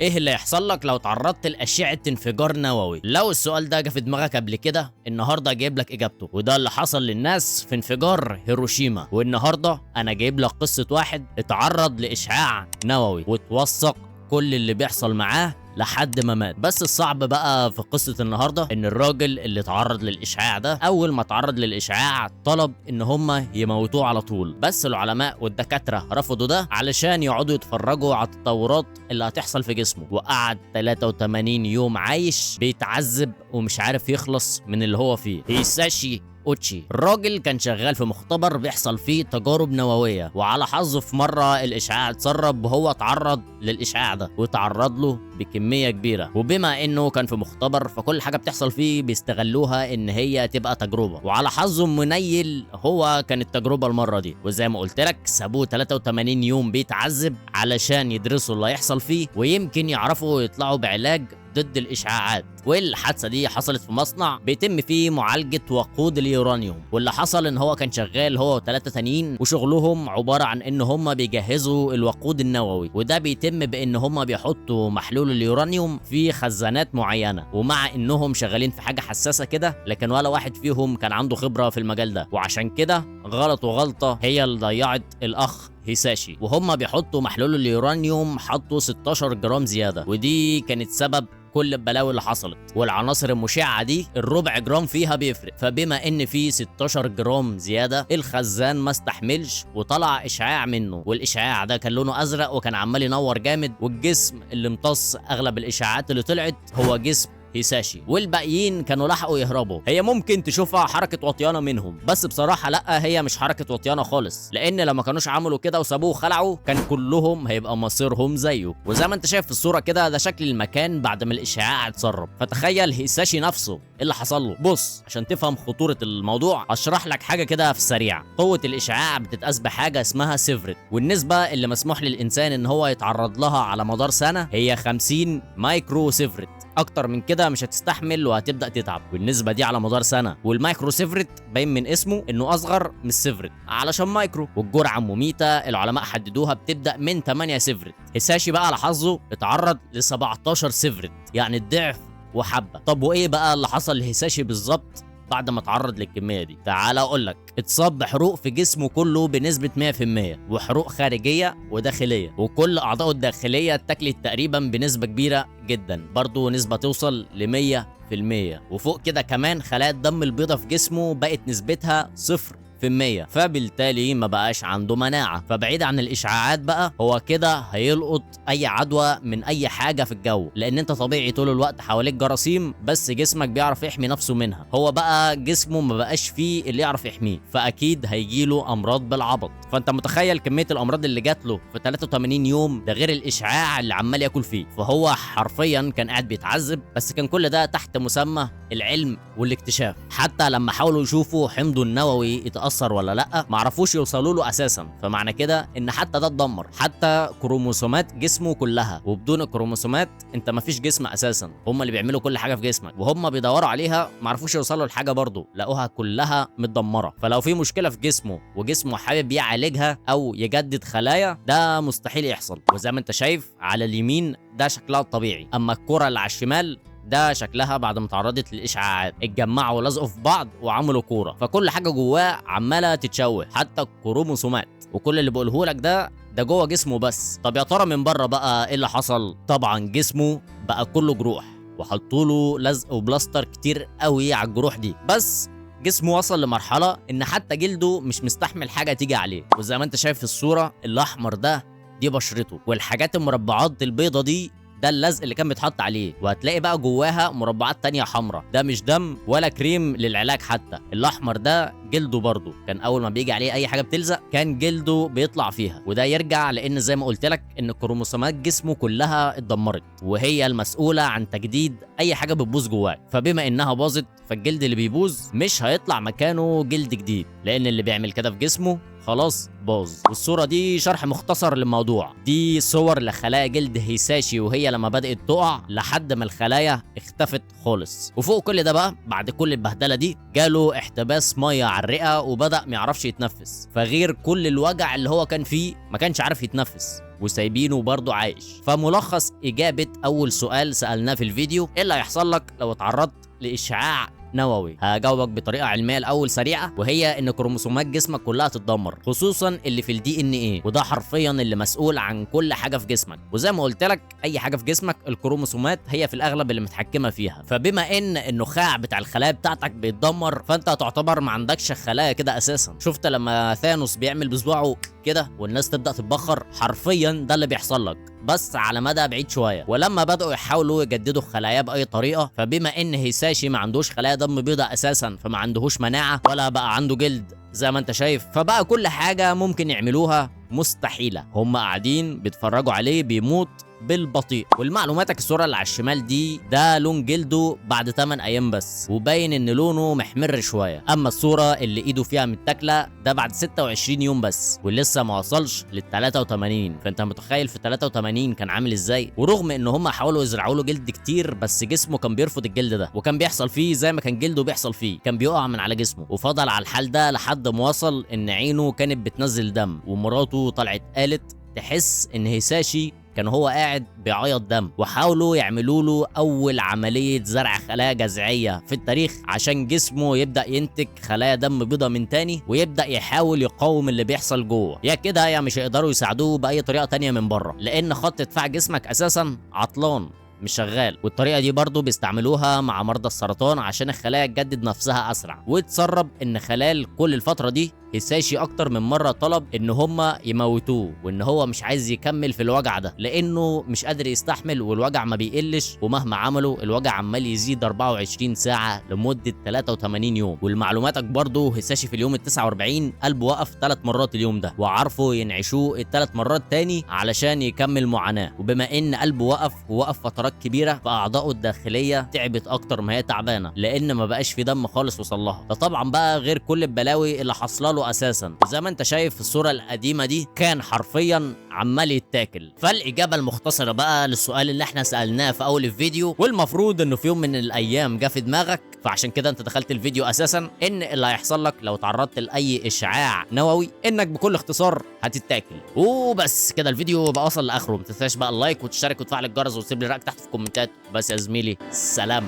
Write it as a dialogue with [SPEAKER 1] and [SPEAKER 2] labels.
[SPEAKER 1] ايه اللي هيحصل لك لو تعرضت لأشعة انفجار نووي؟ لو السؤال ده جه في دماغك قبل كده، النهارده جايب لك اجابته، وده اللي حصل للناس في انفجار هيروشيما. والنهارده انا جايب لك قصة واحد اتعرض لإشعاع نووي وتوثق كل اللي بيحصل معاه لحد ما مات. بس الصعب بقى في قصة النهارده ان الراجل اللي اتعرض للاشعاع ده اول ما اتعرض للاشعاع طلب ان هم يموتوه على طول، بس العلماء والدكاترة رفضوا ده علشان يقعدوا يتفرجوا على التطورات اللي هتحصل في جسمه. وقعد 83 يوم عايش بيتعذب ومش عارف يخلص من اللي هو فيه. هيساشي اوتشي الراجل كان شغال في مختبر بيحصل فيه تجارب نوويه، وعلى حظه في مره الاشعاع اتسرب وهو اتعرض للاشعاع ده وتعرض له بكميه كبيره. وبما انه كان في مختبر فكل حاجه بتحصل فيه بيستغلوها ان هي تبقى تجربه، وعلى حظه منيل هو كان التجربه المره دي. وزي ما قلت لك سابوه 83 يوم بيتعذب علشان يدرسوا اللي هيحصل فيه ويمكن يعرفوا يطلعوا بعلاج ضد الاشعاعات. والحادثه دي حصلت في مصنع بيتم فيه معالجه وقود اليورانيوم، واللي حصل ان هو كان شغال هو وثلاثه تانيين وشغلهم عباره عن ان هم بيجهزوا الوقود النووي، وده بيتم بان هم بيحطوا محلول اليورانيوم في خزانات معينه. ومع انهم شغالين في حاجه حساسه كده لكن ولا واحد فيهم كان عنده خبره في المجال ده، وعشان كده غلطوا غلطه هي اللي ضيعت الاخ هيساشي. وهم بيحطوا محلول اليورانيوم حطوا 16 جرام زياده، ودي كانت سبب كل البلاوي اللي حصلت. والعناصر المشعه دي الربع جرام فيها بيفرق، فبما ان في 16 جرام زياده الخزان ما استحملش وطلع اشعاع منه، والاشعاع ده كان لونه ازرق وكان عمال ينور جامد. والجسم اللي امتص اغلب الاشعاعات اللي طلعت هو جسم هيساشي، والباقيين كانوا لحقوا يهربوا. هي ممكن تشوفها حركه وطيانه منهم، بس بصراحه لا، هي مش حركه وطيانه خالص، لان لما كانوش عملوا كده وسابوه وخلعوا كان كلهم هيبقى مصيرهم زيه. وزي ما انت شايف في الصوره كده ده شكل المكان بعد ما الاشعاع اتسرب. فتخيل هيساشي نفسه ايه اللي حصل له. بص عشان تفهم خطوره الموضوع اشرح لك حاجه كده في السريع. قوه الاشعاع بتتقاس بحاجه اسمها سيفرت، والنسبه اللي مسموح للانسان ان هو يتعرض لها على مدار سنه هي 50 مايكرو سيفرت. اكتر من كده مش هتستحمل وهتبدا تتعب، والنسبه دي على مدار سنه. والمايكرو سيفرت باين من اسمه انه اصغر من السيفرت علشان مايكرو، والجرعه المميته العلماء حددوها بتبدا من 8 سيفرت. هيساشي بقى على حظه اتعرض ل 17 سيفرت، يعني الضعف وحبه. طب وايه بقى اللي حصل لهيساشي بالظبط بعد ما اتعرض للكميه دي؟ تعال اقول لك. اتصاب بحروق في جسمه كله بنسبه 100%، وحروق خارجيه وداخليه، وكل اعضائه الداخليه اتاكلت تقريبا بنسبه كبيره جدا، برضه نسبه توصل ل 100%. وفوق كده كمان خلايا الدم البيضاء في جسمه بقت نسبتها 0%، فبالتالي ما بقاش عنده مناعة. فبعيد عن الإشعاعات بقى هو كده هيلقط أي عدوى من أي حاجة في الجو، لأن أنت طبيعي طول الوقت حواليك جراثيم بس جسمك بيعرف يحمي نفسه منها. هو بقى جسمه ما بقاش فيه اللي يعرف يحميه، فأكيد هيجيله أمراض بالعبط. فأنت متخيل كمية الأمراض اللي جات له في 83 يوم، ده غير الإشعاع اللي عمال ياكل فيه. فهو حرفيا كان قاعد بيتعذب، بس كان كل ده تحت مسمى العلم والاكتشاف. حتى لما حاولوا يشوفوا حمضه النووي يتأثر ولا لا معرفوش يوصلوا له اساسا، فمعنى كده ان حتى ده اتدمر، حتى كروموسومات جسمه كلها. وبدون الكروموسومات انت مفيش جسم اساسا، هم اللي بيعملوا كل حاجه في جسمك، وهم بيدوروا عليها معرفوش يوصلوا لحاجه برضه، لقوها كلها متدمره. فلو في مشكله في جسمه وجسمه حابب يعالجها او يجدد خلايا ده مستحيل يحصل. وزي ما انت شايف على اليمين ده شكلها الطبيعي، اما الكره اللي على الشمال ده شكلها بعد ما تعرضت للاشعاعات. اتجمعوا ولزقوا في بعض وعملوا كوره، فكل حاجه جواه عماله تتشوه حتى الكروموسومات. وكل اللي بقوله لك ده جوه جسمه بس. طب يا ترى من بره بقى ايه اللي حصل؟ طبعا جسمه بقى كله جروح، وحطوا له لزق وبلاستر كتير قوي على الجروح دي، بس جسمه وصل لمرحله ان حتى جلده مش مستحمل حاجه تيجي عليه. وزي ما انت شايف في الصوره الاحمر ده دي بشرته، والحاجات المربعات البيضه دي ده اللزق اللي كان بيتحط عليه. وهتلاقي بقى جواها مربعات تانية حمراء، ده مش دم ولا كريم للعلاج. حتى الاحمر ده جلده برضه كان اول ما بيجي عليه اي حاجه بتلزق كان جلده بيطلع فيها، وده يرجع لان زي ما قلت لك ان كروموسومات جسمه كلها اتدمرت، وهي المسؤوله عن تجديد اي حاجه بتبوظ جواك. فبما انها باظت فالجلد اللي بيبوظ مش هيطلع مكانه جلد جديد، لان اللي بيعمل كده في جسمه خلاص باظ. والصوره دي شرح مختصر للموضوع. دي صور لخلايا جلد هيساشي وهي لما بدات تقع لحد ما الخلايا اختفت خالص. وفوق كل ده بقى بعد كل البهدله دي جاله احتباس ميه على الرئه وبدا ما يعرفش يتنفس، فغير كل الوجع اللي هو كان فيه ما كانش عارف يتنفس وسايبينه برضه عايش. فملخص اجابه اول سؤال سالناه في الفيديو: ايه اللي هيحصل لك لو اتعرضت لاشعاع نووي؟ هجاوبك بطريقه علميه الاول سريعه، وهي ان كروموسومات جسمك كلها تتدمر، خصوصا اللي في الدي ان ايه، وده حرفيا اللي مسؤول عن كل حاجه في جسمك. وزي ما قلت لك اي حاجه في جسمك الكروموسومات هي في الاغلب اللي متحكمه فيها. فبما ان النخاع بتاع الخلايا بتاعتك بيتدمر فانت هتعتبر ما عندكش خلايا كده اساسا. شفت لما ثانوس بيعمل بصباعه كده والناس تبدا تتبخر؟ حرفيا ده اللي بيحصل لك بس على مدى بعيد شويه. ولما بداوا يحاولوا يجددوا خلاياه باي طريقه، فبما ان هيساشي ما عندوش خلايا دم بيضاء اساسا فما عندهوش مناعه ولا بقى عنده جلد زي ما انت شايف، فبقى كل حاجه ممكن يعملوها مستحيله. هم قاعدين بيتفرجوا عليه بيموت بالبطيء. والمعلوماتك الصوره اللي على الشمال دي ده لون جلده بعد 8 ايام بس، وباين ان لونه محمر شويه. اما الصوره اللي ايده فيها متاكله ده بعد 26 يوم بس ولسه ما وصلش لل 83. فانت متخيل في 83 كان عامل ازاي؟ ورغم ان هم حاولوا يزرعوا له جلد كتير بس جسمه كان بيرفض الجلد ده، وكان بيحصل فيه زي ما كان جلده بيحصل فيه، كان بيقع من على جسمه. وفضل على الحال ده لحد ما وصل ان عينه كانت بتنزل دم، ومراته طلعت قالت تحس ان هيساشي كان هو قاعد بيعيط دم. وحاولوا يعملوا له اول عمليه زرع خلايا جذعيه في التاريخ عشان جسمه يبدا ينتج خلايا دم بيضاء من تاني ويبدا يحاول يقاوم اللي بيحصل جوه. يا كده يا مش هيقدروا يساعدوه باي طريقه تانية من بره، لان خط دفاع جسمك اساسا عطلان مش شغال. والطريقه دي برضو بيستعملوها مع مرضى السرطان عشان الخلايا تجدد نفسها اسرع. واتسرب ان خلال كل الفتره دي هيساشي اكتر من مره طلب ان هم يموتوه، وان هو مش عايز يكمل في الوجع ده لانه مش قادر يستحمل والوجع ما بيقلش، ومهما عملوا الوجع عمال يزيد 24 ساعه لمده 83 يوم. ولمعلوماتك برضو هيساشي في اليوم ال 49 قلبه وقف 3 مرات اليوم ده، وعرفوا ينعشوه ال3 مرات تاني علشان يكمل معاناه. وبما ان قلبه وقف فترات كبيره فاعضائه الداخليه تعبت اكتر ما هي تعبانه لان ما بقاش في دم خالص وصلها. ده طبعا بقى غير كل البلاوي اللي حصله اساسا. زي ما انت شايف في الصوره القديمه دي كان حرفيا عمال يتاكل. فالاجابه المختصره بقى للسؤال اللي احنا سالناه في اول الفيديو، والمفروض انه في يوم من الايام جه في دماغك فعشان كده انت دخلت الفيديو اساسا، ان اللي هيحصل لك لو تعرضت لاي اشعاع نووي انك بكل اختصار هتتاكل. وبس كده الفيديو بقى وصل لاخره. ما تنساش بقى اللايك وتشترك وتفعل الجرس وتسيب لي رايك تحت في الكومنتات. بس يا زميلي سلام.